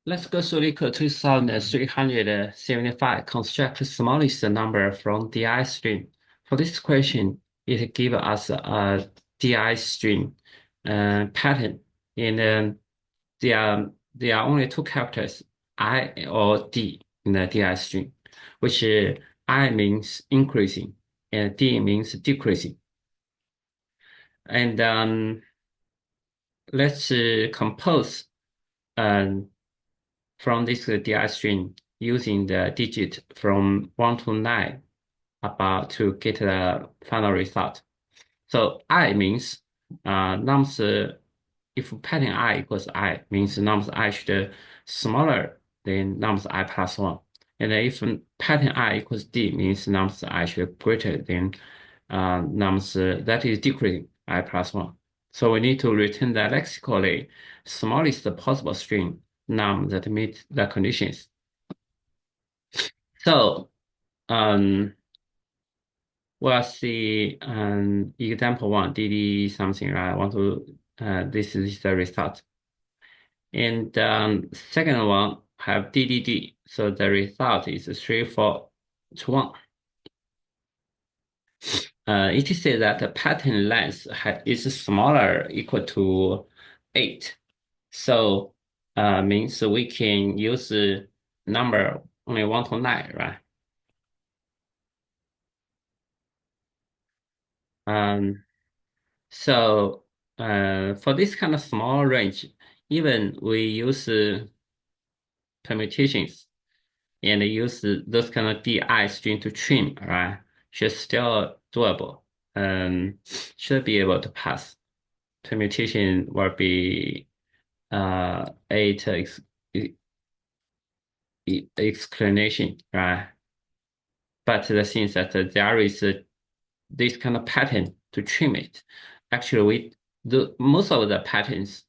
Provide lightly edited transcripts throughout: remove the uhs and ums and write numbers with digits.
Let's go through Liquor 2375. Construct the smallest number from DI string. For this question, it gives us a DI string pattern, and there are only two characters, I or D, in the DI string, which I means increasing and D means decreasing. And let's compose um, from this DI string using the digit from 1 to 9 about to get the final result. So I means nums if pattern I equals I means nums I should smaller than nums I plus 1. And if pattern I equals D means nums I should greater than nums that is decreasing I plus 1. So we need to return the lexically smallest possible string num that meet the conditions. So we'll see example one, DD something, right? I want to this is the result. And second one have DDD. So the result is 3, 4 to 1. It says that the pattern length is smaller equal to 8. So means we can use number only 1 to 9, right? Um, so for this kind of small range, even we use permutations and use those kind of DI string to trim, right? Should still doable. Should be able to pass. Permutation will be 8 explanation, right? But the thing is that there is this kind of pattern to trim it. Actually, most of the patterns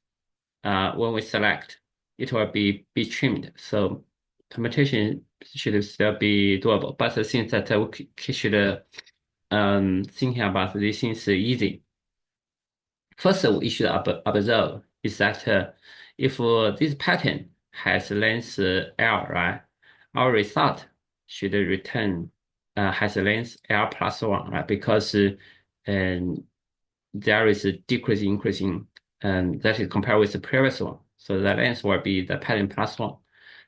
when we select, it will be trimmed. So permutation should still be doable. But the thing that we should thinking about these things is easy. First, we should observe is that if this pattern has length L, right, our result should return has length L plus 1, right? Because there is a decrease increasing, and that is compared with the previous one. So the length will be the pattern plus 1.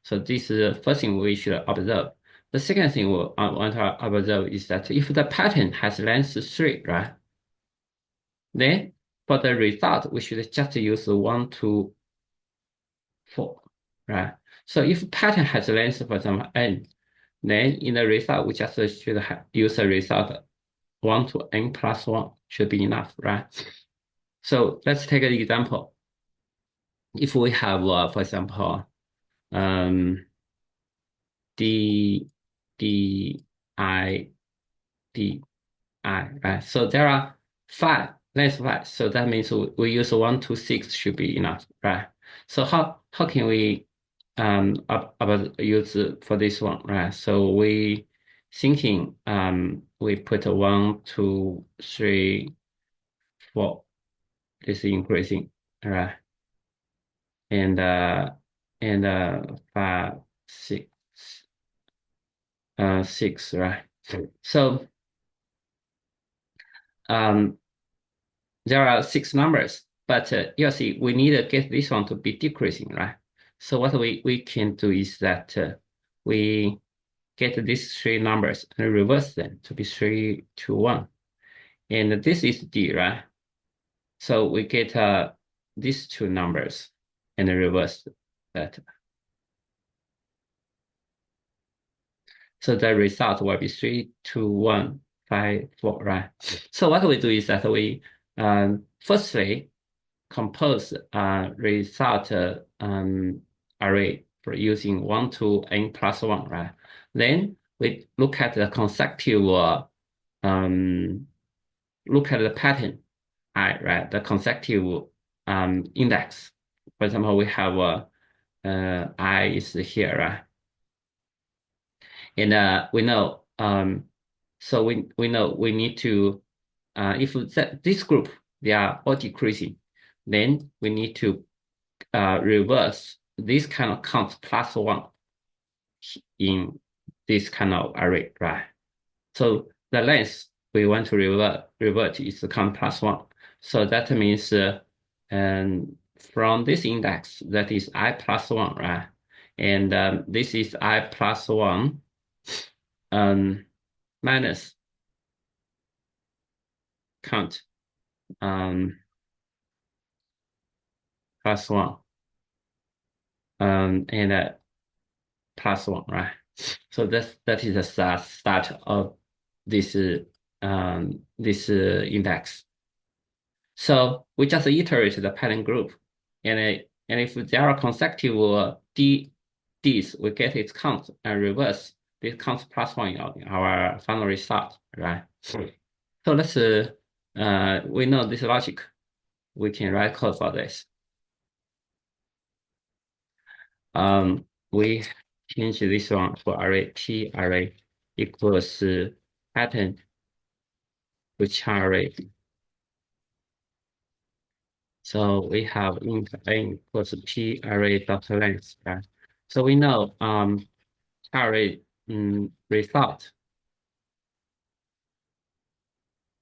So this is the first thing we should observe. The second thing we want to observe is that if the pattern has length 3, right, then for the result, we should just use 1 to 4, right? So if pattern has length, for example, n, then in the result, we just should use the result 1 to n plus 1 should be enough, right? So let's take an example. If we have, for example, um, D, D, I, D, I, right? So there are 5, length 5. So that means we use 1 to 6 should be enough, right? So how can we about use for this one, right? So we thinking we put 1, 2, 3, 4. This is increasing, right? And 5, 6, 6, right? So um there are 6 numbers, but you see we need to get this one to be decreasing, right? So what we can do is that we get these 3 numbers and reverse them to be 3, 2, 1. And this is D, right? So we get these 2 numbers and reverse that. So the result will be 3, 2, 1, 5, 4, right? So what we do is that we firstly compose a result array for using 1 to n plus 1, right? Then we look at the consecutive look at the pattern, right? The consecutive index. For example, we have I is here, right? And we know so we know we need to if this group they are all decreasing, then we need to reverse this kind of count plus one in this kind of array, right? So the length we want to revert is the count plus one. So that means and from this index, that is I plus one, right? And this is I plus one minus count um, plus one and plus one, right? So that is the start of this index. So we just iterate the pattern group, and if there are consecutive Ds, we get its count and reverse this count plus one in our final result, right? So let's we know this logic. We can write code for this. We change this one for array T array equals pattern which array. So we have int n equals P array dot length, right? So we know array result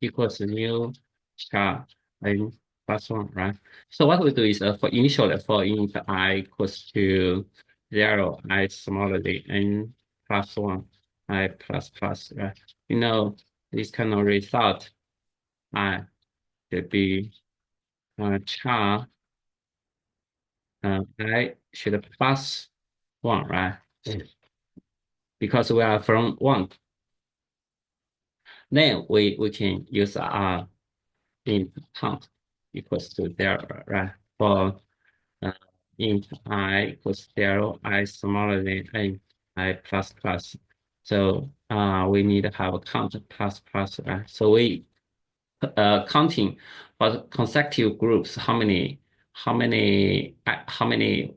equals new char n plus one, right? So what we do is for initially for int I equals to 0, I smaller than n plus one, I plus plus, right? You know this kind of result I should be char I should plus one, right? Because we are from one. Then we can use int count equals to 0, right? For uh, int I equals 0, I smaller than n, I plus plus. So we need to have a count plus plus, right? So we counting for consecutive groups, how many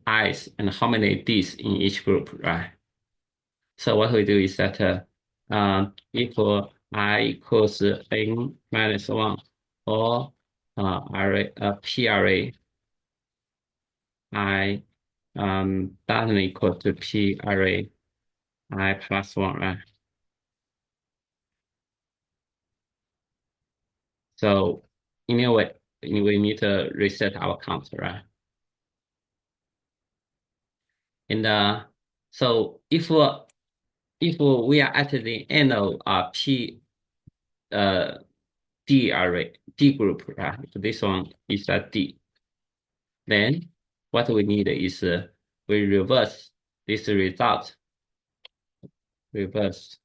i's and how many d's in each group, right? So what we do is that if I equals n minus one or array p array I doesn't equal to p array I plus one, right? So anyway, we need to reset our count, right? And so if we are at the end of p uh d array d group, right? This one is a d. Then what we need is we reverse this result, reverse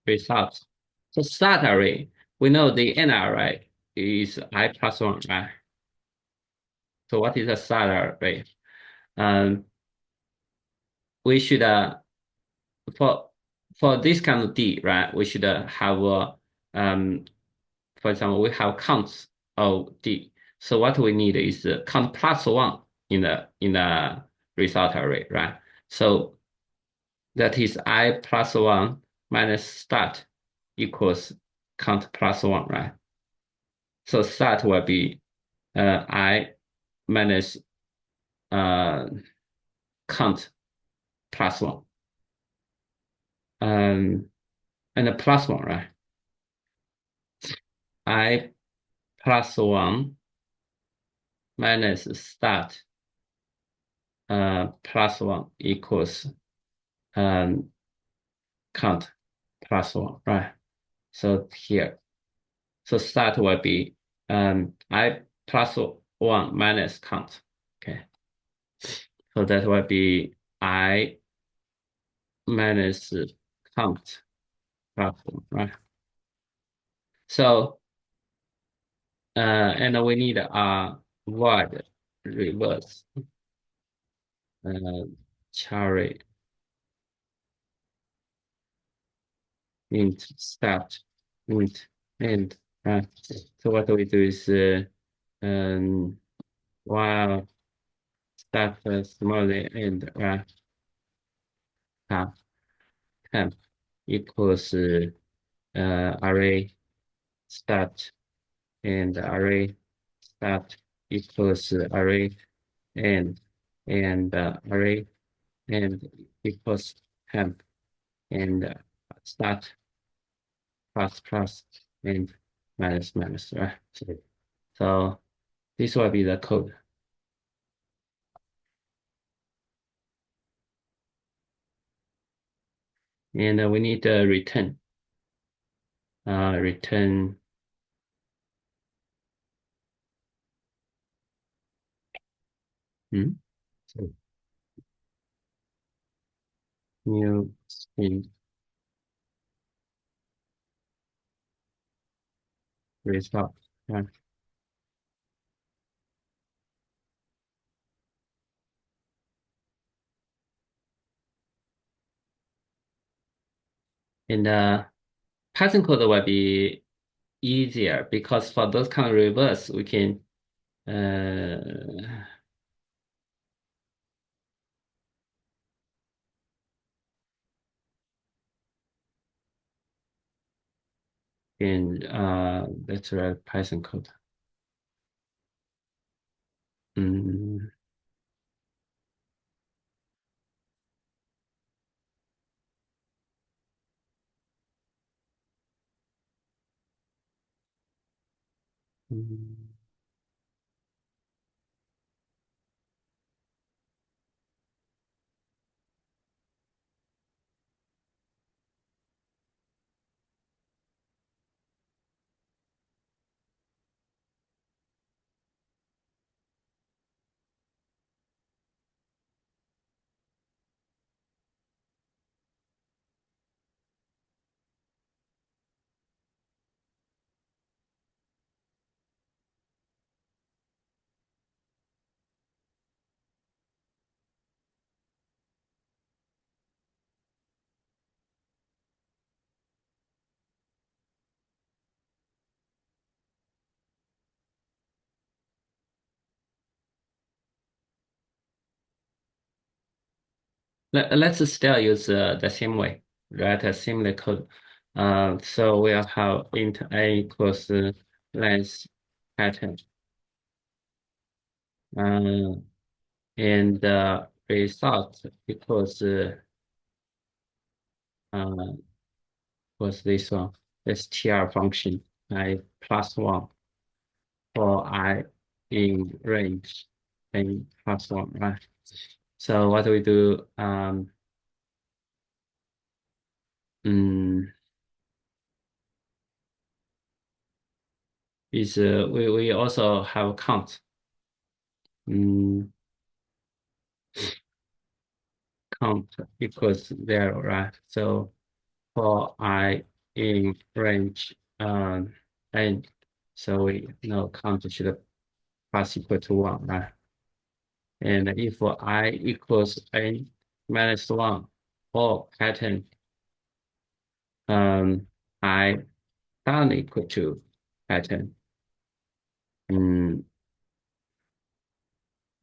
result. So start array, we know the end array is I plus one, right? So what is a start array? Um, we should for for this kind of D, right? We should have um, for example, we have counts of D. So what we need is count plus one in the result array, right? So that is I plus one minus start equals count plus one, right? So start will be I minus uh, count plus one. And a plus one, right? I plus one minus start plus one equals um, count plus one, right? So here, so start will be I plus one minus count. Okay, so that will be I minus count plus one, right? So and we need a void reverse uh, cherry int start int end, right? So what we do is while start smaller than end, right? Temp temp equals array start and array start equals array end and array end equals temp and start plus plus and minus minus, right? So this will be the code. And we need a return. Return so new string result. Right? And Python code will be easier because for those kind of reverse, we can uh, let's write Python code. Mm, mm. Let's still use the same way, write a similar code. So we'll have int a equals length pattern. Uh, and the result equals uh, was this one, str function I plus one for I in range and plus one, right? So what do we do? Mm, is we also have count. Mm, count equals zero, right? So for I in range and so we know count should pass equal to one, right? And if I equals n minus one or pattern I down equal to pattern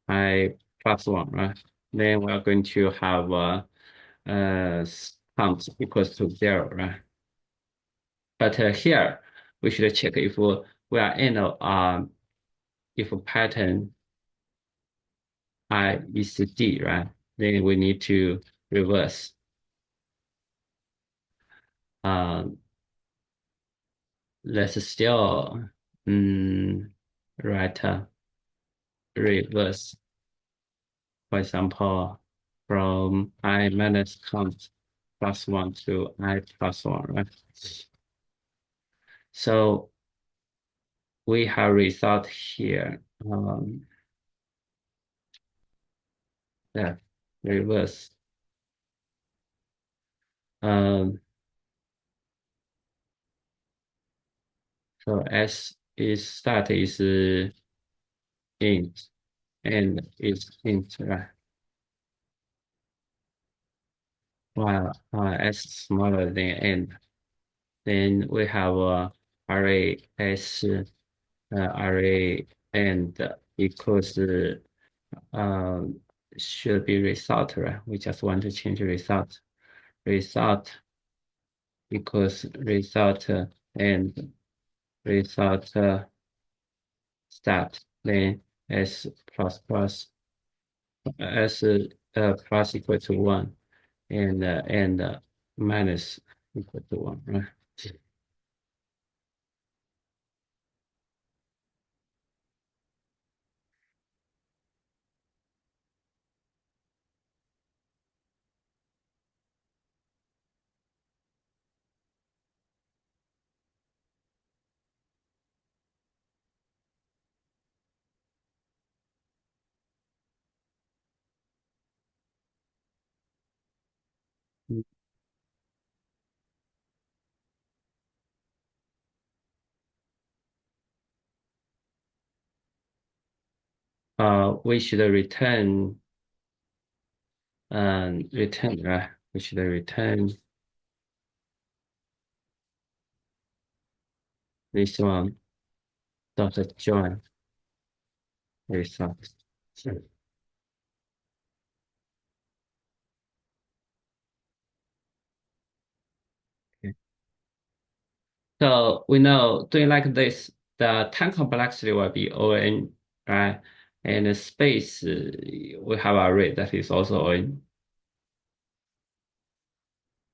I plus one, right? Then we're going to have count equals to zero, right? But here we should check if we are in if pattern I is D, right? Then we need to reverse. Um, let's still write reverse. For example, from I minus count plus one to I plus one, right? So we have result here. Yeah, reverse. Um, so S is start is int and is int, right? While S smaller than n, then we have array S array and equals um, should be result, right? We just want to change result. Result equals result and result start, then s plus plus s plus equal to one, and minus equal to one, right? We should return, right? We should return this one dot join result. Okay. So we know doing like this, the time complexity will be O(n), right? And the space, we have a array that is also O(n).